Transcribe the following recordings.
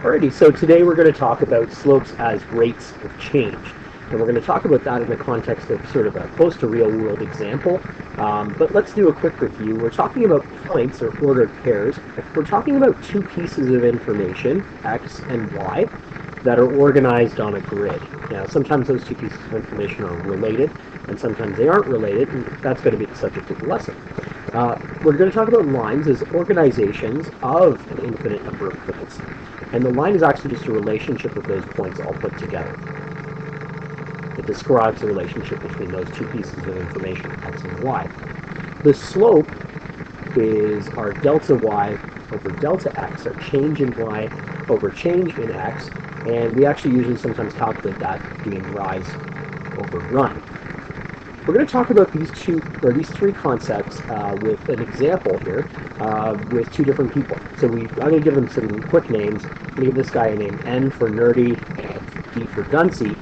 Alrighty, so today we're going to talk about slopes as rates of change. And we're going to talk about that in the context of sort of a close to real world example. But let's do a quick review. We're talking about points or ordered pairs. We're talking about two pieces of information, x and y, that are organized on a grid. Now, sometimes those two pieces of information are related, and sometimes they aren't related, and that's going to be the subject of the lesson. We're going to talk about lines as organizations of an infinite number of points. And the line is actually just a relationship of those points all put together. It describes the relationship between those two pieces of information, x and y. The slope is our delta y over delta x, our change in y over change in x, and we actually usually sometimes calculate that being rise over run. We're going to talk about these three concepts with an example here with two different people. So I'm going to give them some quick names. I'm going to give this guy a name N for Nerdy and D for Dunsey.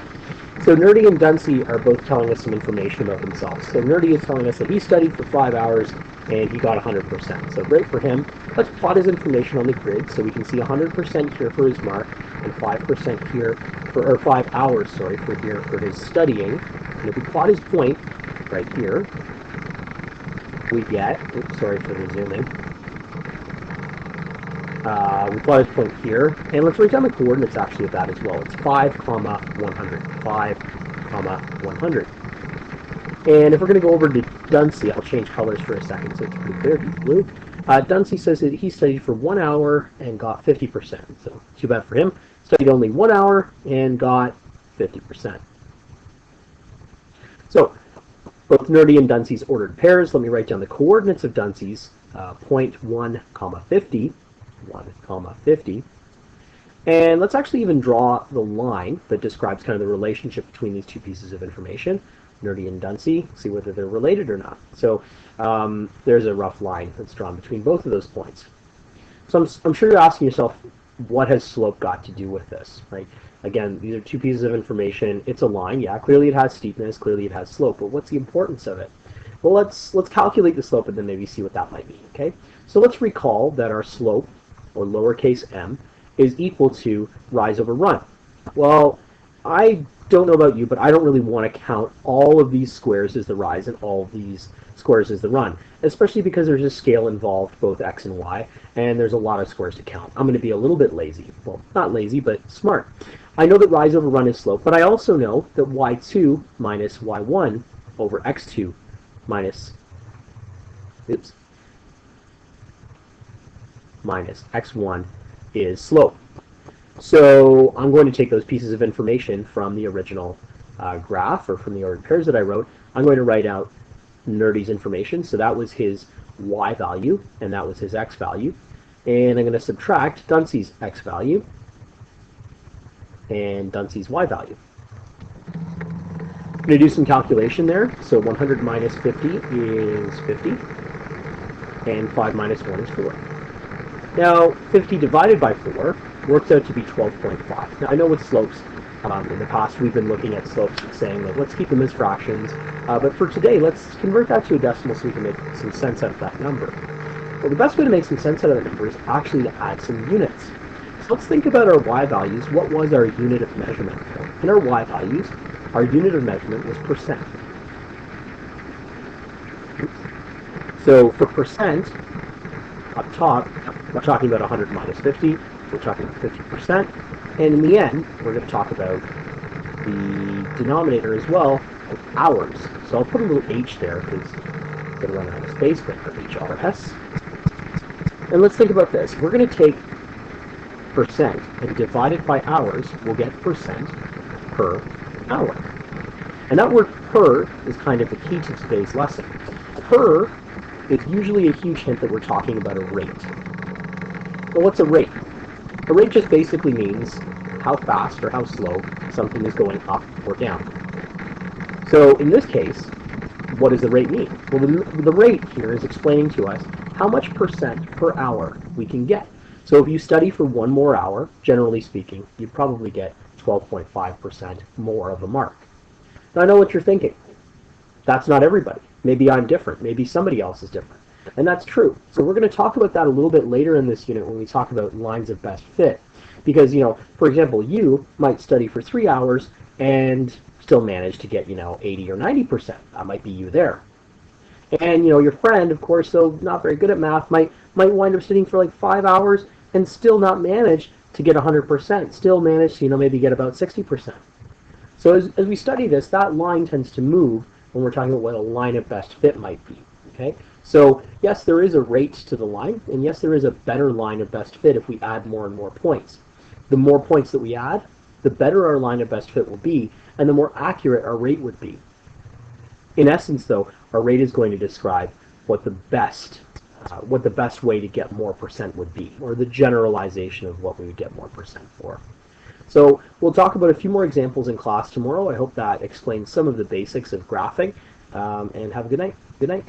So Nerdy and Dunsey are both telling us some information about themselves. So Nerdy is telling us that he studied for 5 hours and he got 100%. So great for him. Let's plot his information on the grid so we can see 100% here for his mark and 5% here for, or 5 hours, sorry, for here for his studying. And if we plot his point right here, we get, oops, sorry for the zooming. We plot his point here, and let's write down the coordinates actually of that as well. It's 5, 100, 5, 100. And if we're going to go over to Dunsey, I'll change colors for a second so it's pretty clear. He's blue. Dunsey says that he studied for 1 hour and got 50%. So too bad for him. Studied only 1 hour and got 50%. So, both Nerdy and Dunsey's ordered pairs. Let me write down the coordinates of Dunsey's point 1, 50, 1, 50. And let's actually even draw the line that describes kind of the relationship between these two pieces of information, Nerdy and Dunsey, see whether they're related or not. So there's a rough line that's drawn between both of those points. So I'm sure you're asking yourself, what has slope got to do with this, right? Again, these are two pieces of information. It's a line. Yeah, clearly it has steepness. Clearly it has slope. But what's the importance of it? Well, let's calculate the slope and then maybe see what that might mean, okay? So let's recall that our slope, or lowercase m, is equal to rise over run. Well, I don't know about you, but I don't really want to count all of these squares as the rise and all of these squares as the run, especially because there's a scale involved, both x and y, and there's a lot of squares to count. I'm going to be a little bit lazy. Well, not lazy, but smart. I know that rise over run is slope, but I also know that y2 minus y1 over x2 minus, minus x1 is slope. So I'm going to take those pieces of information from the original graph, or from the ordered pairs that I wrote. I'm going to write out Nerdy's information. So that was his y value, and that was his x value. And I'm going to subtract Dunsey's x value and Dunsey's y value. I'm going to do some calculation there. So 100 minus 50 is 50, and 5 minus 1 is 4. Now, 50 divided by 4 works out to be 12.5. Now, I know with slopes, in the past we've been looking at slopes saying that let's keep them as fractions, but for today, let's convert that to a decimal so we can make some sense out of that number. Well, the best way to make some sense out of that number is actually to add some units. So let's think about our y values. What was our unit of measurement? In our y values, our unit of measurement was percent. So for percent, up top, we're talking about 100 minus 50. We're talking about 50%. And in the end, we're going to talk about the denominator as well, of hours. So I'll put a little h there because I'm going to run out of space, but for HRS. And let's think about this. We're going to take percent and divide it by hours. We'll get percent per hour. And that word per is kind of the key to today's lesson. Per is usually a huge hint that we're talking about a rate. Well, what's a rate? A rate just basically means how fast or how slow something is going up or down. So in this case, what does the rate mean? Well, the rate here is explaining to us how much percent per hour we can get. So if you study for 1 more hour, generally speaking, you probably get 12.5% more of a mark. Now I know what you're thinking. That's not everybody. Maybe I'm different. Maybe somebody else is different. And that's true. So we're going to talk about that a little bit later in this unit when we talk about lines of best fit. Because, for example, you might study for 3 hours and still manage to get, 80 or 90%. That might be you there. And, your friend, of course, though not very good at math, might wind up studying for like 5 hours and still not manage to get 100%, still manage to, maybe get about 60%. So as we study this, that line tends to move when we're talking about what a line of best fit might be. Okay? So yes, there is a rate to the line, and yes, there is a better line of best fit if we add more and more points. The more points that we add, the better our line of best fit will be, and the more accurate our rate would be. In essence, though, our rate is going to describe what the best way to get more percent would be, or the generalization of what we would get more percent for. So we'll talk about a few more examples in class tomorrow. I hope that explains some of the basics of graphing, and have a good night. Good night.